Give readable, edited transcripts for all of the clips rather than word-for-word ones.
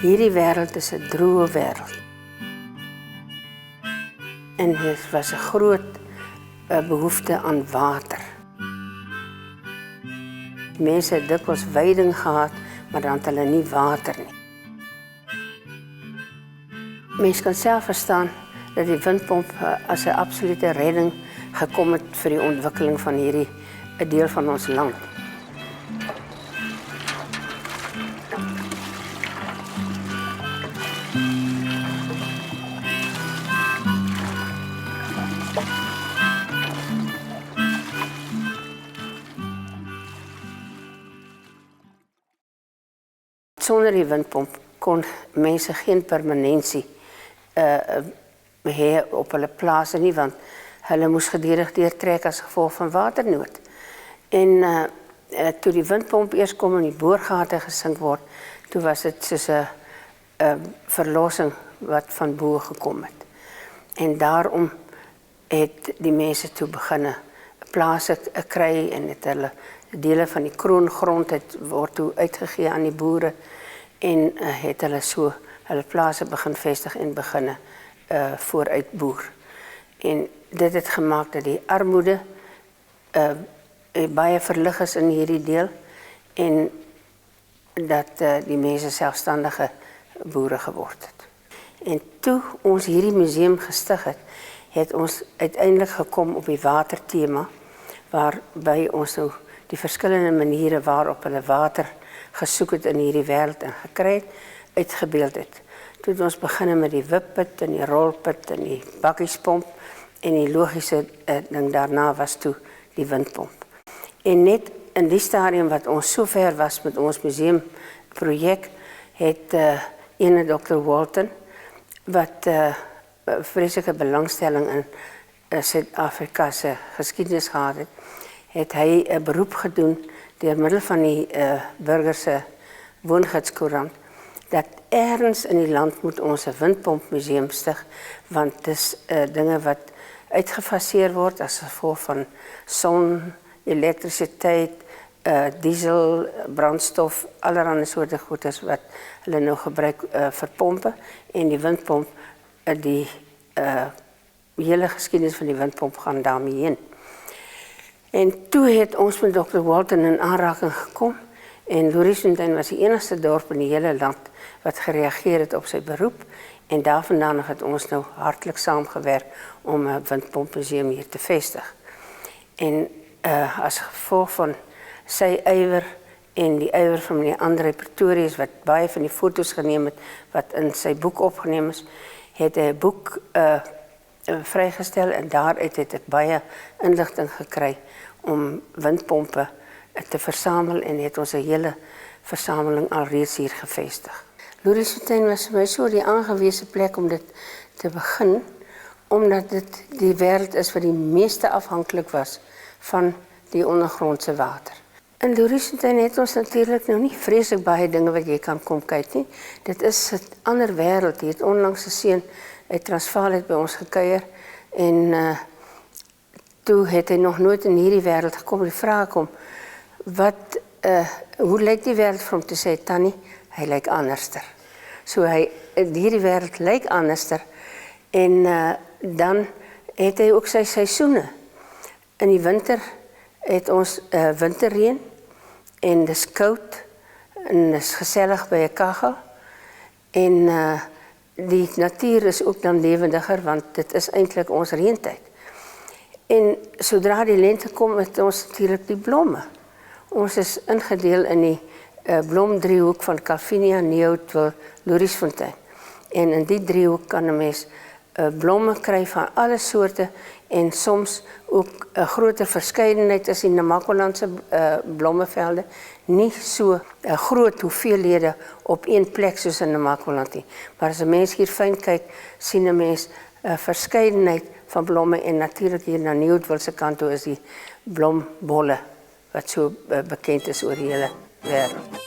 Hierdie wêreld is 'n droë wêreld. En dit was 'n groot behoefte aan water. Mense het dikwels veiding gehad, maar dan het hulle nie water nie. Mense kan self verstaan dat die windpomp as 'n absolute redding gekom het vir die ontwikkeling van hierdie 'n deel van ons land. Sonder die windpomp kon mense geen permanentie hê op hulle plase nie, want hulle moes gedurig deurtrek as gevolg van waternood. En toe die windpomp eers kom en die boorgate gesink word, toe was dit soos 'n verlossing wat van bo gekom het. En daarom het die mense toe begin plase kry en het hulle dele van die kroongrond word toe uitgegee aan die boere en het hulle so hulle plase begin vestig en begin vooruit boer. En dit het gemaak dat die armoede baie verlig is in hierdie deel en dat die mense selfstandige boere geword het. En toe ons hierdie museum gestig het, het ons uiteindelik gekom op die watertema, waarby ons nou die verskillende maniere waarop hulle water gesoek het in hierdie wêreld en gekry het, uitgebeeld het. Toe het ons begin met die wipput en die rolput en die bakkiespomp en die logiese ding daarna was toe die windpomp. En net in die stadium wat ons so ver was met ons museumprojek, het ene Dr. Walton, wat vreeslike belangstelling in Suid-Afrika se geskiedenis gehad het hy 'n beroep gedoen deur middel van die burger se woongidskoerant dat ergens in die land moet ons 'n windpompmuseum stig, want dis dinge wat uitgefaseer word as gevolg van son, elektrisiteit, diesel, brandstof, allerlei soorte goedes wat hulle nou gebruik vir pompe, en die windpomp, die hele geskiedenis van die windpomp gaan daarmee heen. En toe het ons met Dr. Walton in aanraking gekom en Louriersfontein was die enigste dorp in die hele land wat gereageer het op sy beroep, en daarvandaan het ons nou hartlik saamgewerk om 'n windpompmuseum hier te vestig. En as gevolg van sy ywer en die ywer van meneer André Pretorius wat baie van die foto's geneem het wat in sy boek opgeneem is, het hy 'n boek vrygestel en daaruit het ek baie inligting gekry om windpompe te versamel en het ons 'n hele versameling alreeds hier gevestig. Louriersfontein was vir my so die aangewese plek om dit te begin, omdat dit die wêreld is wat die meeste afhanklik was van die ondergrondse water. In Louriersfontein het ons natuurlik nou nie vreeslik baie dinge wat jy kan kom kyk nie. Dit is 'n ander wêreld. Jy het onlangs 'n seun uit Transvaal het by ons gekuier en toe het hy nog nooit in hierdie wêreld gekom. Die vraag kom, hoe lyk die wêreld vir hom? Toe sê Tannie, hy lyk anderster. So hierdie wêreld lyk anderster en dan het hy ook sy seisoene. In die winter het ons winterreën en dis koud en dis gesellig by 'n kaggel en die natuur is ook dan lewendiger want dit is eintlik ons reëntyd. En sodra die lente kom het ons natuurlik die blomme. Ons is ingedeel in die blomdriehoek van Calvinia, Neoudtville, Louriersfontein. En in die driehoek kan 'n mens blomme kry van alle soorte en soms ook 'n groter verskeidenheid as in die Namakolandse blommevelde. Nie so 'n groot hoeveelhede op een plek soos in Namakoland nie. Maar as 'n mens hier fyn kyk, sien 'n mens 'n verskeidenheid van blomme en natuurlik hier na Neoudtville se kant toe is die blombolle wat so bekend is oor die hele wêreld.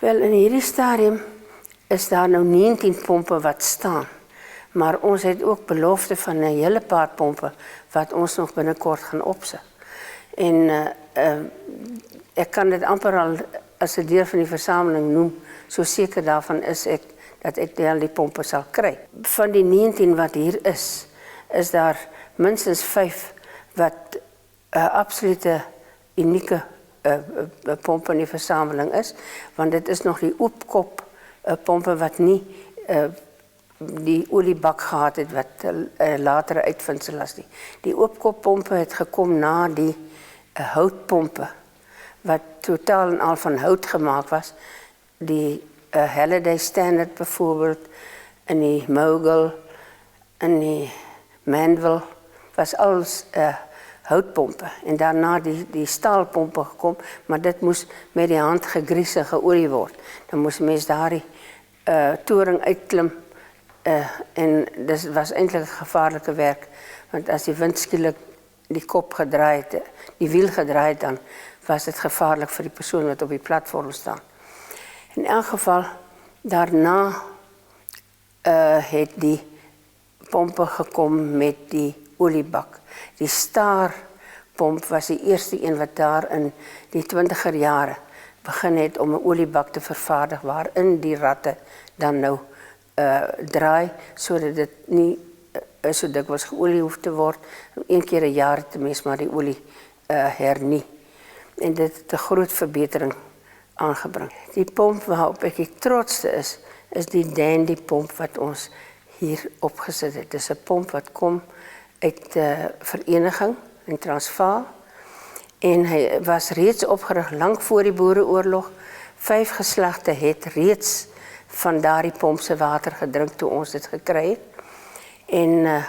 Wel, in hierdie stadium is daar nou 19 pompe wat staan. Maar ons het ook belofte van 'n hele paar pompe wat ons nog binnekort gaan opsit. En ek kan dit amper al as 'n deel van die versameling noem, so seker daarvan is ek dat ek die pompe sal kry. Van die 19 wat hier is daar minstens 5 wat 'n absolute unieke pompe in die versameling is, want dit is nog die oopkop pompe wat nie die oliebak gehad het wat latere uitvindsel as die. Die oopkop pompe het gekom na die houtpompe wat totaal en al van hout gemaakt was. Die Halliday Standard byvoorbeeld, in die Mogul, in die Mandeville, was alles houtpompe. En daarna die staalpompe gekom, maar dit moes met die hand gegries en geolie word. Dan moes mens daar die toring uitklim, en dit was eintlik 'n gevaarlike werk, want as die wind skielik die kop gedraai het, die wiel gedraai het, dan was dit gevaarlik vir die persoon wat op die platform staan. In elk geval, daarna het die pompe gekom met die oliebak. Die staarpomp was die eerste een wat daar in die 20er jare begin het om 'n oliebak te vervaardig waarin die ratte dan nou draai, sodat dit nie so dikwels geolie hoef te word. Een keer 'n jaar het mens maar die olie hernie. En dit het 'n groot verbetering aangebring. Die pomp waarop ek die trotsste is die Dandy pomp wat ons hier opgesit het. Dit is 'n pomp wat kom uit vereniging in Transvaal. En hy was reeds opgerig lank voor die Boereoorlog. 5 geslagte het reeds van daardie pomp se water gedrink toe ons dit gekry het. En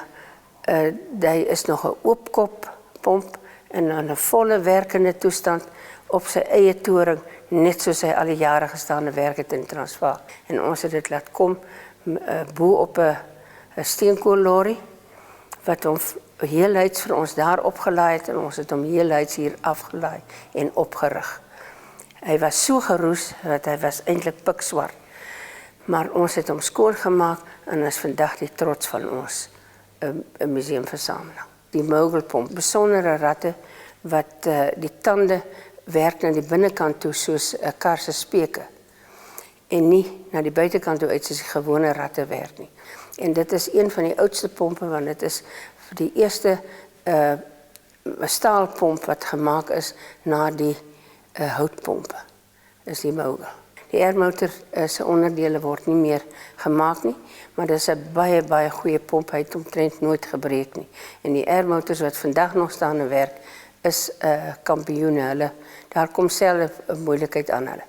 hy is nog 'n oopkop pomp en in 'n volle werkende toestand op sy eie toring, net soos hy al die jare gestaande werk het in Transvaal. En ons het dit laat kom bo op 'n steenkoollorry wat hom heel Leids vir ons daar opgelaai het en ons het hom heel Leids hier afgelaai en opgerig. Hy was so geroes dat hy was eintlik pikswart. Maar ons het hom skoongemaak en is vandag die trots van ons museumversameling. Die Mogulpomp, besondere ratte wat die tande werk na die binnekant toe soos 'n kar se speke en nie na die buitekant toe uit soos die gewone ratte werk nie. En dit is een van die oudste pompe, want dit is die eerste staalpomp wat gemaak is na die houtpompe, is die Mogul. Die airmotor se onderdele word nie meer gemaak nie, maar dit is 'n baie, baie goeie pomp, hy het omtrent nooit gebreek nie. En die airmotors wat vandag nog staan en werk, is kampioene, hulle, daar kom self 'n moeilikheid aan hulle.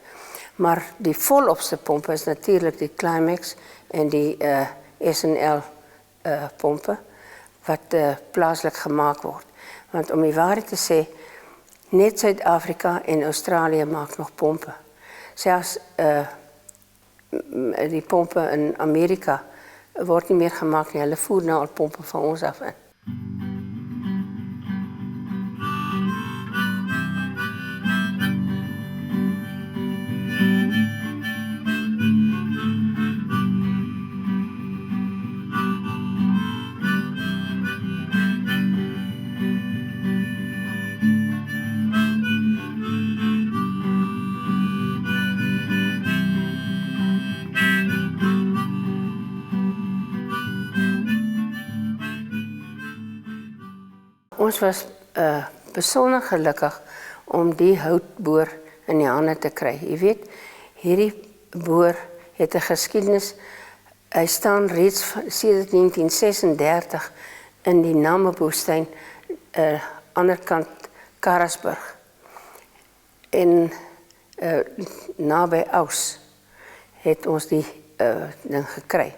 Maar die volopste pompe is natuurlik die Climax en die S&L pompe, wat plaaslik gemaak word. Want om die waarheid te sê, net Suid-Afrika en Australië maak nog pompe. Selfs die pompe in Amerika word nie meer gemaak nie, hulle voer nou al pompe van ons af in. Ons was besonder gelukkig om die houtboor in die hande te kry. Jy weet, hierdie boor het 'n geskiedenis. Hy staan reeds sedert 1936 in die Namibwoestyn, anderkant Karasburg. En naby Aus het ons die ding gekry.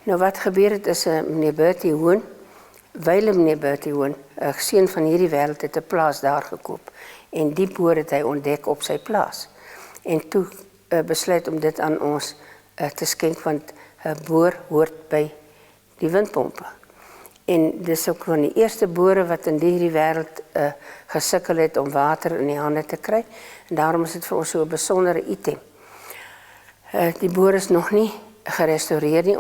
Nou wat gebeur het is meneer Bertie Hoon, Willem meneer Bertie Hoon, 'n seun van hierdie wêreld, het 'n plaas daar gekoop. En die boor het hy ontdek op sy plaas. En toe besluit om dit aan ons te skenk, want 'n boor hoort by die windpompe. En dis ook van die eerste boere wat in hierdie wêreld gesukkel het om water in die hande te kry. En daarom is dit vir ons so 'n besondere item. Die boor is nog nie gerestaureer nie.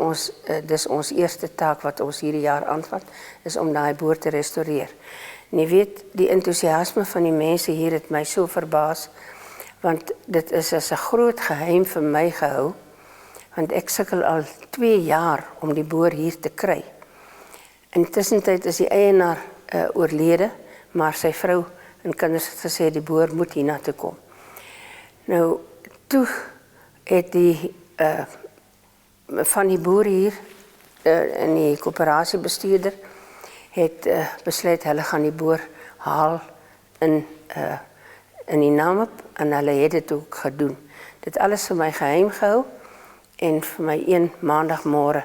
Dis ons eerste taak wat ons hierdie jaar aanvat, is om daai boor te restaureer. En jy weet, die entoesiasme van die mense hier het my so verbaas, want dit is as 'n groot geheim vir my gehou, want ek sukkel al 2 jaar om die boor hier te kry. Intussen is die eienaar oorlede, maar sy vrou en kinders het gesê die boor moet hiernatoe kom. Nou, toe het die van die boere hier en die koöperatiebestuurder het besluit hulle gaan die boor haal in die Namib en hulle het dit ook gedoen. Dit alles vir my geheim gehou en vir my een maandagmôre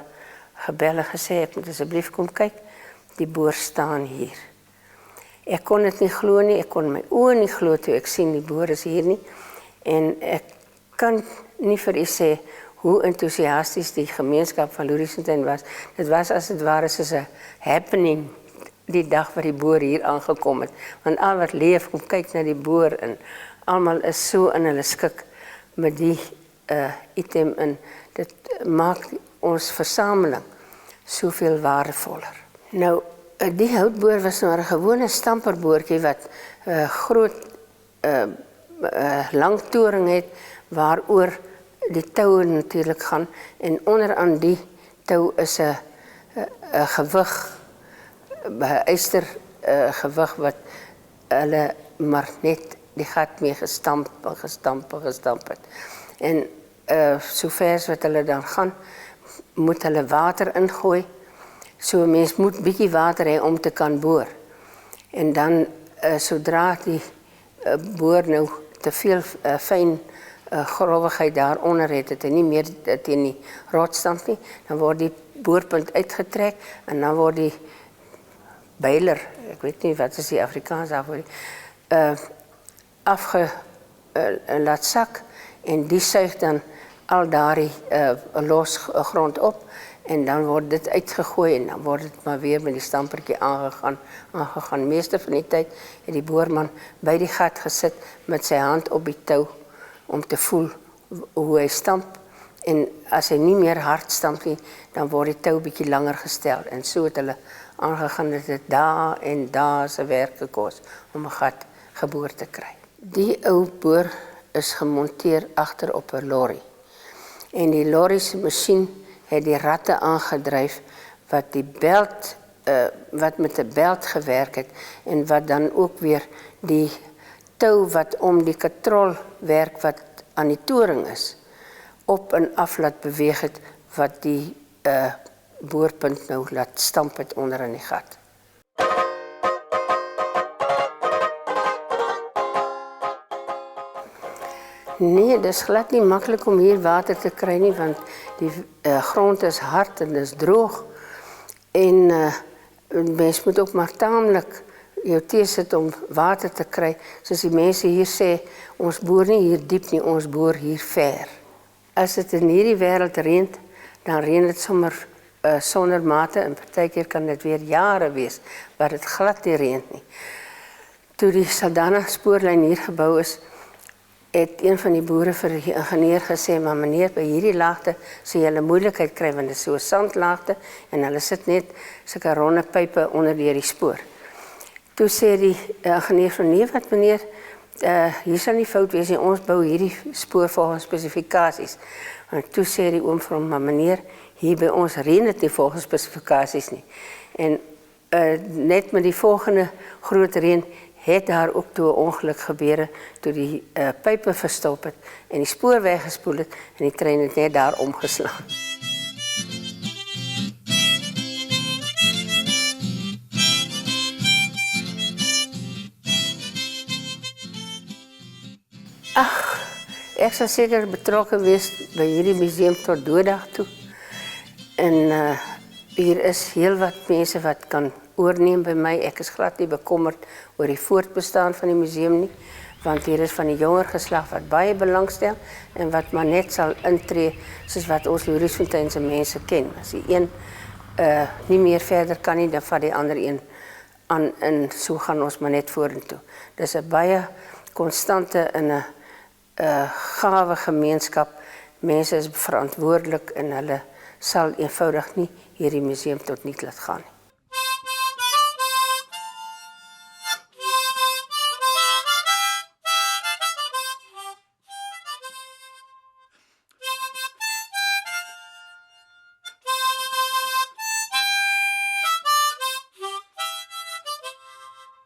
gebel en gesê ek moet asseblief kom kyk, die boor staan hier. Ek kon dit nie glo nie, ek kon my oë nie glo toe ek sien die boor is hier nie en ek kan nie vir u sê hoe entoesiasties die gemeenskap van Louweriesfontein was. Dit was as het ware soos 'n happening die dag wat die boor hier aangekom het. Want al wat leef kom kyk na die boor en almal is so in hulle skik met die item en dit maak ons versameling soveel waardevoller. Nou, die houtboor was nou 'n gewone stamperboortjie wat groot lang toring het waaroor die toue natuurlik gaan en onder aan die tou is 'n gewig, 'n yster gewig wat hulle maar net die gat mee gestamp het. En sover wat hulle dan gaan, moet hulle water ingooi. So 'n mens moet bietjie water hê om te kan boor. En dan sodra die boor nou te veel fyn grovigheid daaronder het en nie meer teen die rotstamp nie, dan word die boorpunt uitgetrek en dan word die beiler, ek weet nie wat is die Afrikaans daarvoor, laat sak en die suig dan al daardie los grond op en dan word dit uitgegooi en dan word dit maar weer met die stampertjie aangegaan. Meeste van die tyd het die boorman by die gat gesit met sy hand op die tou om te voel hoe hy stamp en as hy nie meer hard stamp nie, dan word die tou bietjie langer gestel en so het hulle aangegaan dat dit dae en dae se werk gekos om 'n gat geboor te kry. Die ou boor is gemonteer agter op 'n lorry en die lorry se masjien het die ratte aangedryf wat die belt wat met 'n belt gewerk het en wat dan ook weer die tou wat om die katrolwerk wat aan die toring is op en af laat beweeg het wat die boorpunt nou laat stamp het onder in die gat. Nee, dit is glad nie maklik om hier water te kry nie, want die grond is hard en is droog. En mens moet ook maar taamlik jou tee sit om water te kry. Soos die mense hier sê, ons boor nie hier diep nie, ons boor hier ver. As dit in hierdie wêreld reën, dan reën dit sommer sonder mate en partykeer kan dit weer jare wees waar dit glad nie reën nie. Toe die Saldanha spoorlyn hier gebou is, het een van die boere vir die ingenieur gesê, maar meneer, by hierdie laagte sal jy 'n moeilikheid kry, want dit is so 'n sandlaagte, en hulle sit net sulke ronde pype onder deur die spoor. Toe sê die ingenieur van, nee, wat meneer, hier sal nie fout wees nie, ons bou hierdie spoor volgens spesifikasies. En toe sê die oom vir hom, maar meneer, hier by ons reën dit nie volgens spesifikasies nie. En net met die volgende groot reën, het daar ook toe 'n ongeluk gebeure, toe die pype verstop het en die spoor weggespoel het en die trein het net daar omgeslaan. Ag, ek sal seker betrokke wees by hierdie museum tot dooddag toe. En hier is heel wat mense wat kan oorneem by my. Ek is glad nie bekommerd oor die voortbestaan van die museum nie, want hier is van die jonger geslag wat baie belangstel en wat maar net sal intree soos wat ons Louweriesfontein se mense ken. As die een nie meer verder kan nie, dan vat die ander een aan en so gaan ons maar net vorentoe. Dis 'n baie konstante en 'n gawe gemeenskap mense is verantwoordelik en hulle sal eenvoudig nie hierdie museum tot niet laat gaan nie.